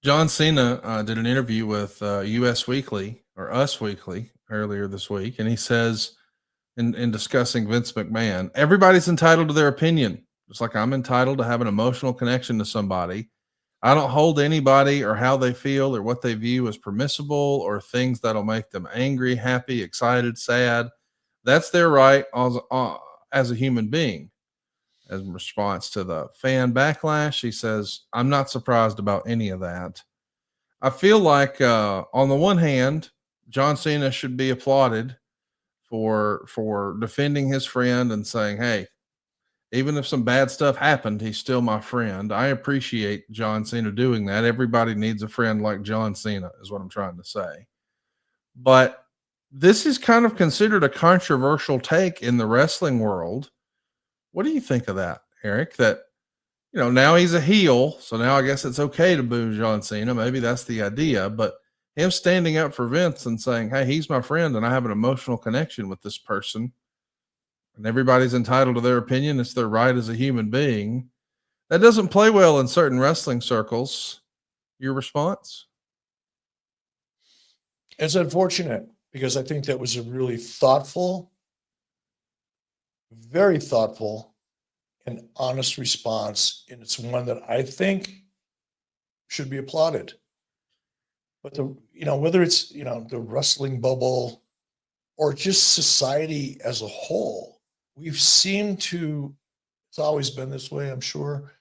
John Cena did an interview with US Weekly or Us Weekly earlier this week, and he says in discussing Vince McMahon, everybody's entitled to their opinion. Just like I'm entitled to have an emotional connection to somebody. I don't hold anybody or how they feel or what they view as permissible or things that'll make them angry, happy, excited, sad. That's their right as a human being. As in response to the fan backlash, he says, I'm not surprised about any of that. I feel like, on the one hand, John Cena should be applauded for defending his friend and saying, "Hey, even if some bad stuff happened, he's still my friend." I appreciate John Cena doing that. Everybody needs a friend like John Cena, is what I'm trying to say. But this is kind of considered a controversial take in the wrestling world. What do you think of that, Eric? That now he's a heel, so now I guess it's okay to boo John Cena. Maybe that's the idea, but him standing up for Vince and saying, "Hey, he's my friend, and I have an emotional connection with this person, and everybody's entitled to their opinion. It's their right as a human being." That doesn't play well in certain wrestling circles. Your response? It's unfortunate because I think that was a really thoughtful, very thoughtful, and honest response. And it's one that I think should be applauded. But whether it's, the wrestling bubble or just society as a whole, we've seemed to, it's always been this way, I'm sure.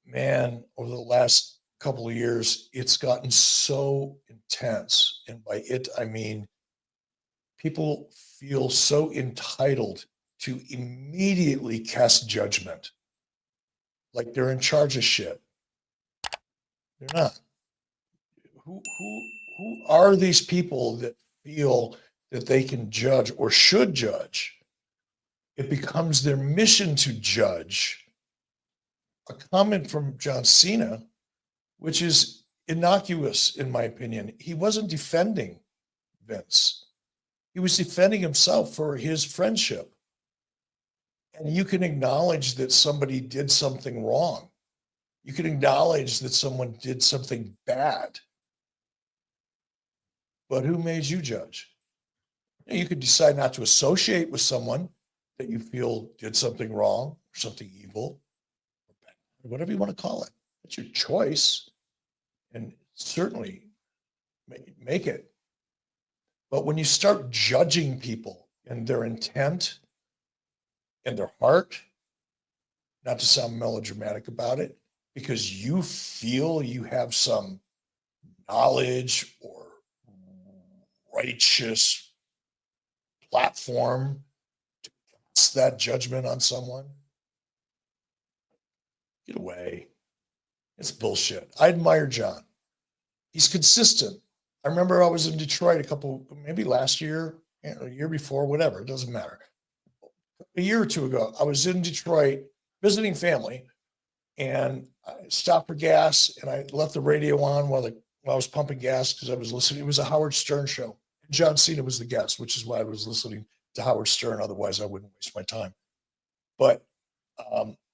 Man, over the last couple of years, it's gotten so intense. And by it, I mean, people feel so entitled to immediately cast judgment, like they're in charge of shit. They're not. Who are these people that feel that they can judge or should judge? It becomes their mission to judge. A comment from John Cena, which is innocuous in my opinion. He wasn't defending Vince. He was defending himself for his friendship. And you can acknowledge that somebody did something wrong. You can acknowledge that someone did something bad. But who made you judge? You could decide not to associate with someone that you feel did something wrong or something evil, or whatever you want to call it. It's your choice, and certainly make it. But when you start judging people and their intent and their heart, not to sound melodramatic about it, because you feel you have some knowledge or righteous platform to cast that judgment on someone, get away. It's bullshit. I admire John. He's consistent. I remember I was in Detroit maybe last year, a year before, whatever, it doesn't matter. A year or two ago, I was in Detroit visiting family, and I stopped for gas, and I left the radio on while I was pumping gas because I was listening. It was a Howard Stern show. John Cena was the guest, which is why I was listening to Howard Stern. Otherwise, I wouldn't waste my time. But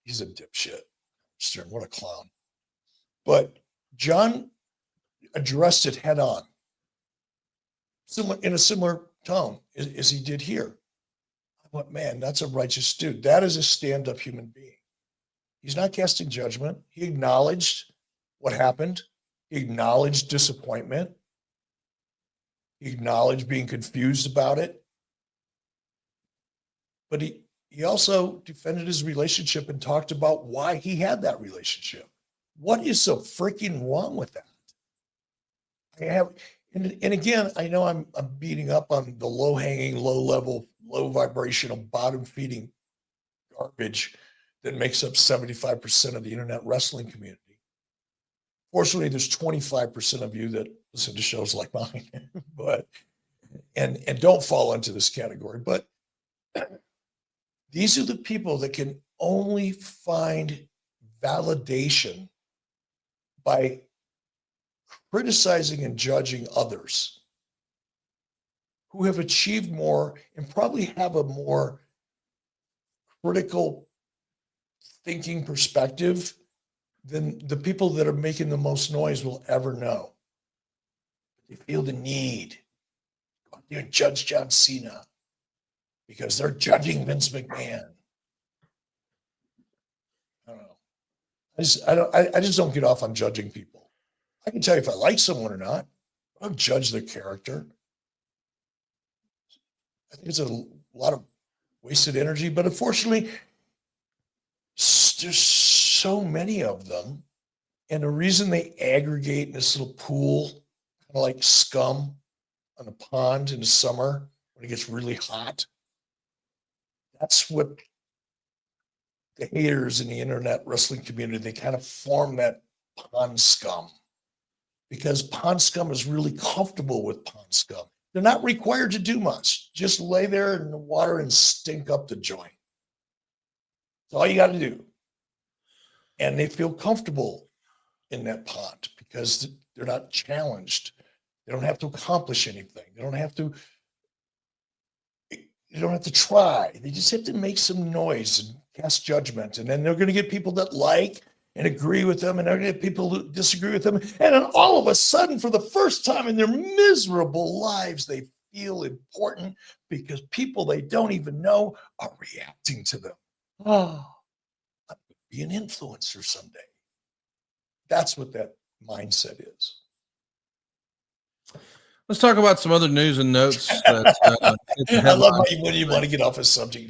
he's a dipshit. Stern, what a clown. But John addressed it head on, in a similar tone as he did here. I went, man, that's a righteous dude. That is a stand-up human being. He's not casting judgment. He acknowledged what happened. He acknowledged disappointment. He acknowledged being confused about it. But he also defended his relationship and talked about why he had that relationship. What is so freaking wrong with that? And again, I know I'm beating up on the low-hanging, low-level, low-vibrational, bottom-feeding garbage that makes up 75% of the internet wrestling community. Fortunately, there's 25% of you that listen to shows like mine, and don't fall into this category. But these are the people that can only find validation by criticizing and judging others who have achieved more and probably have a more critical thinking perspective than the people that are making the most noise will ever know. They feel the need to go out there and judge John Cena because they're judging Vince McMahon. I don't know. I just don't get off on judging people. I can tell you if I like someone or not. I don't judge their character. I think it's a lot of wasted energy, but unfortunately, there's so many of them. And the reason they aggregate in this little pool, kind of like scum on a pond in the summer when it gets really hot, that's what the haters in the internet wrestling community, they kind of form that pond scum because pond scum is really comfortable with pond scum. They're not required to do much. Just lay there in the water and stink up the joint. That's all you got to do. And they feel comfortable in that pond because they're not challenged. They don't have to accomplish anything. They don't have to try. They just have to make some noise and cast judgment. And then they're going to get people that like and agree with them, and they're going to get people who disagree with them. And then all of a sudden, for the first time in their miserable lives, they feel important because people they don't even know are reacting to them. Oh, I'm going to be an influencer someday. That's what that mindset is. Let's talk about some other news and notes. That, I love when you want to get off a subject.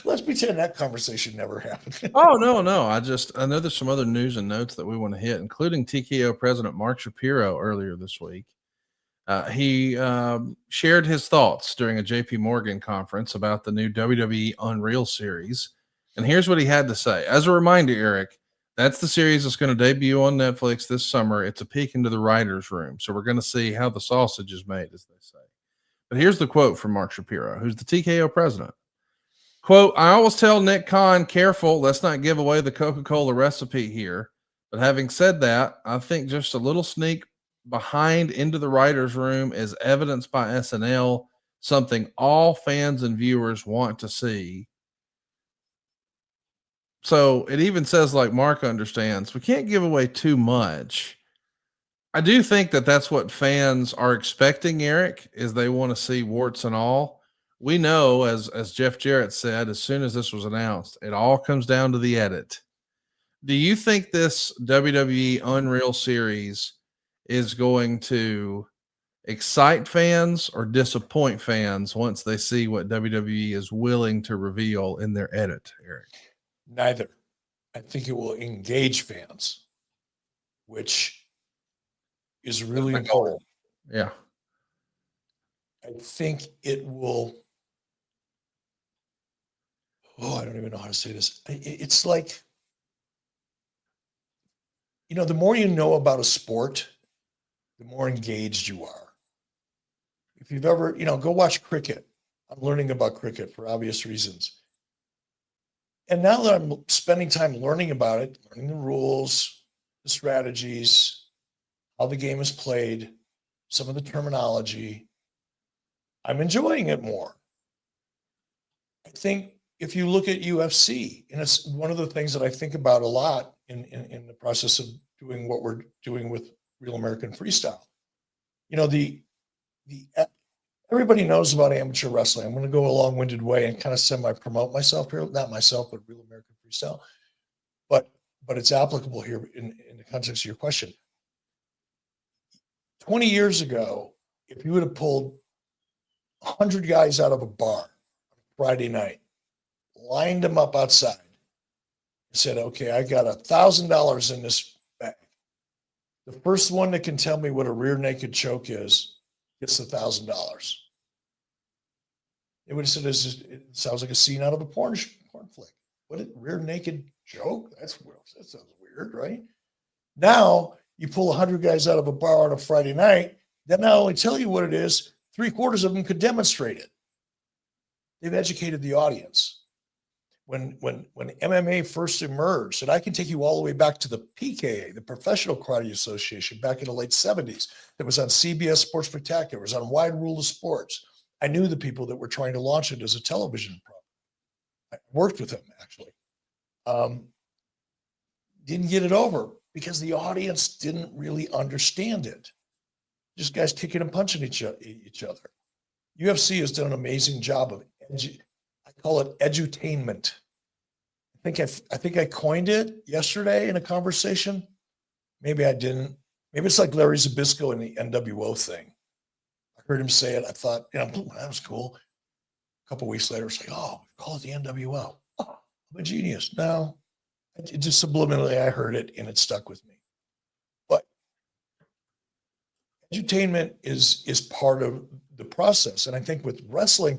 Let's pretend that conversation never happened. Oh, no. I know there's some other news and notes that we want to hit, including TKO President Mark Shapiro earlier this week. He shared his thoughts during a JP Morgan conference about the new WWE Unreal series. And here's what he had to say. As a reminder, Eric, that's the series that's going to debut on Netflix this summer. It's a peek into the writer's room. So we're going to see how the sausage is made, as they say. But here's the quote from Mark Shapiro, who's the TKO president. Quote, I always tell Nick Khan, careful, let's not give away the Coca-Cola recipe here. But having said that, I think just a little sneak behind into the writer's room is evidenced by SNL, something all fans and viewers want to see. So it even says, like Mark understands, we can't give away too much. I do think that that's what fans are expecting, Eric, is they want to see warts and all. We know, as Jeff Jarrett said, as soon as this was announced, it all comes down to the edit. Do you think this WWE Unreal series is going to excite fans or disappoint fans once they see what WWE is willing to reveal in their edit, Eric? Neither. I think it will engage fans, which is really important. Yeah. I think it will. Oh, I don't even know how to say this. It's like, the more you know about a sport, the more engaged you are. If you've ever, go watch cricket. I'm learning about cricket for obvious reasons. And now that I'm spending time learning about it, learning the rules, the strategies, how the game is played, some of the terminology, I'm enjoying it more. I think if you look at UFC, and it's one of the things that I think about a lot in the process of doing what we're doing with Real American Freestyle. Everybody knows about amateur wrestling. I'm going to go a long-winded way and kind of semi-promote myself here. Not myself, but Real American Freestyle. But it's applicable here in the context of your question. 20 years ago, if you would have pulled 100 guys out of a bar Friday night, lined them up outside, and said, okay, I got $1,000 in this bag. The first one that can tell me what a rear naked choke is gets $1,000. They would have said, it sounds like a scene out of a porn flick. What a rear naked choke? That sounds weird, right? Now you pull 100 guys out of a bar on a Friday night, then not only tell you what it is, 3/4 of them could demonstrate it. They've educated the audience. When MMA first emerged, and I can take you all the way back to the PKA, the Professional Karate Association, back in the late 70s, that was on CBS Sports Spectacular, it was on Wide Rule of Sports. I knew the people that were trying to launch it as a television program. I worked with them, actually. didn't get it over because the audience didn't really understand it. Just guys kicking and punching each other. UFC has done an amazing job of I call it edutainment. I think I coined it yesterday in a conversation. Maybe I didn't. Maybe it's like Larry Zbyszko in the NWO thing. I heard him say it. I thought, that was cool. A couple of weeks later, it's like, oh, call it the NWO. Oh, I'm a genius. No, it just subliminally, I heard it and it stuck with me. But edutainment is part of the process. And I think with wrestling,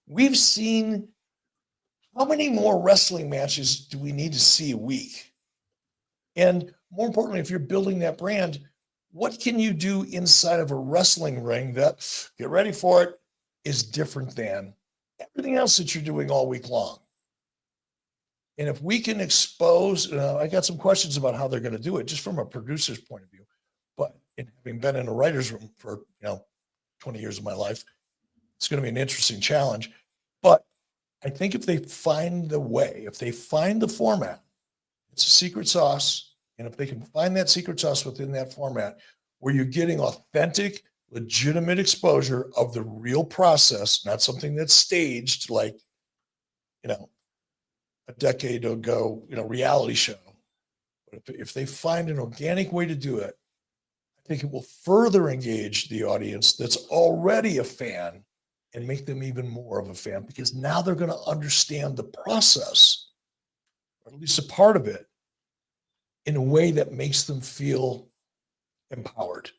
we've seen how many more wrestling matches do we need to see a week? And more importantly, if you're building that brand, what can you do inside of a wrestling ring that, get ready for it, is different than everything else that you're doing all week long? And if we can expose, I got some questions about how they're going to do it, just from a producer's point of view. But having been in a writer's room for 20 years of my life, it's going to be an interesting challenge. But I think if they find the way, if they find the format, it's a secret sauce. And if they can find that secret sauce within that format where you're getting authentic, legitimate exposure of the real process, not something that's staged like, a decade ago, reality show. But if they find an organic way to do it, I think it will further engage the audience that's already a fan and make them even more of a fan, because now they're going to understand the process, or at least a part of it, in a way that makes them feel empowered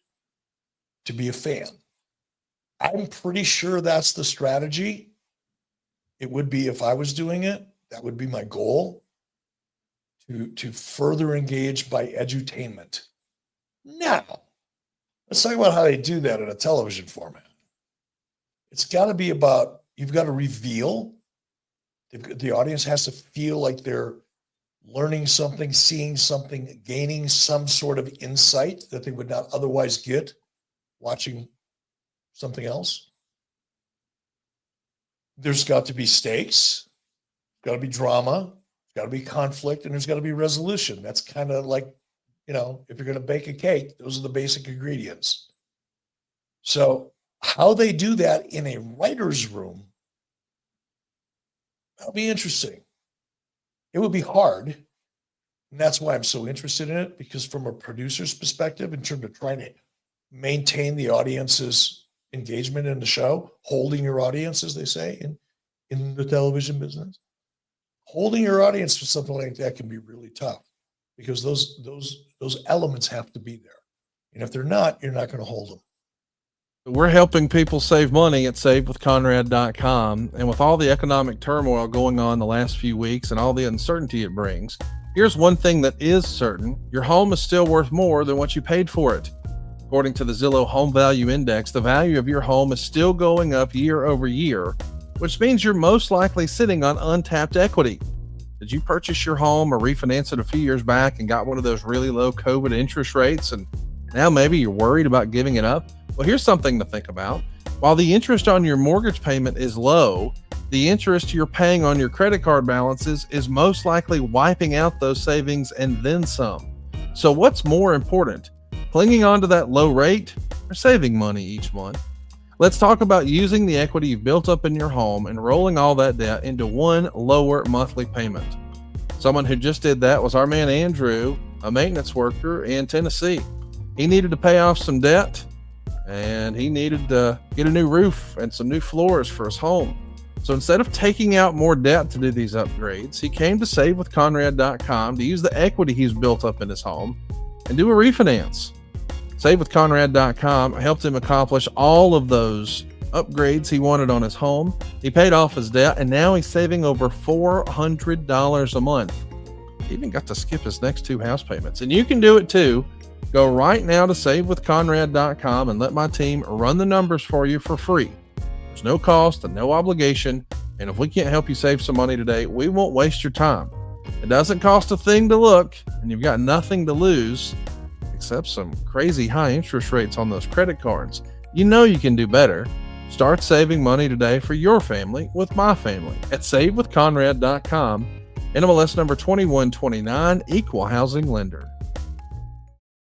to be a fan. I'm pretty sure that's the strategy. It would be, if I was doing it, that would be my goal, to further engage by edutainment. Now, let's talk about how they do that in a television format. It's got to be about, you've got to reveal. The audience has to feel like they're learning something, seeing something, gaining some sort of insight that they would not otherwise get watching something else. There's got to be stakes, got to be drama, got to be conflict, and there's got to be resolution. That's kind of like, if you're going to bake a cake, those are the basic ingredients. So how they do that in a writer's room, that'll be interesting. It would be hard. And that's why I'm so interested in it, because from a producer's perspective, in terms of trying to maintain the audience's engagement in the show, holding your audience, as they say in the television business, holding your audience for something like that can be really tough, because those elements have to be there. And if they're not, you're not going to hold them. We're helping people save money at savewithconrad.com. And with all the economic turmoil going on the last few weeks and all the uncertainty it brings, here's one thing that is certain: your home is still worth more than what you paid for it. According to the Zillow Home Value Index, the value of your home is still going up year over year, which means you're most likely sitting on untapped equity. Did you purchase your home or refinance it a few years back and got one of those really low COVID interest rates, and now maybe you're worried about giving it up? Well, here's something to think about. While the interest on your mortgage payment is low, the interest you're paying on your credit card balances is most likely wiping out those savings and then some. So what's more important, clinging on to that low rate or saving money each month? Let's talk about using the equity you've built up in your home and rolling all that debt into one lower monthly payment. Someone who just did that was our man Andrew, a maintenance worker in Tennessee. He needed to pay off some debt, and he needed to get a new roof and some new floors for his home. So instead of taking out more debt to do these upgrades, he came to savewithconrad.com to use the equity he's built up in his home and do a refinance. Savewithconrad.com helped him accomplish all of those upgrades he wanted on his home. He paid off his debt, and now he's saving over $400 a month. He even got to skip his next 2 house payments. And you can do it too. Go right now to savewithconrad.com and let my team run the numbers for you for free. There's no cost and no obligation. And if we can't help you save some money today, we won't waste your time. It doesn't cost a thing to look, and you've got nothing to lose except some crazy high interest rates on those credit cards. You know you can do better. Start saving money today for your family with my family at savewithconrad.com NMLS number 2129, equal housing lender.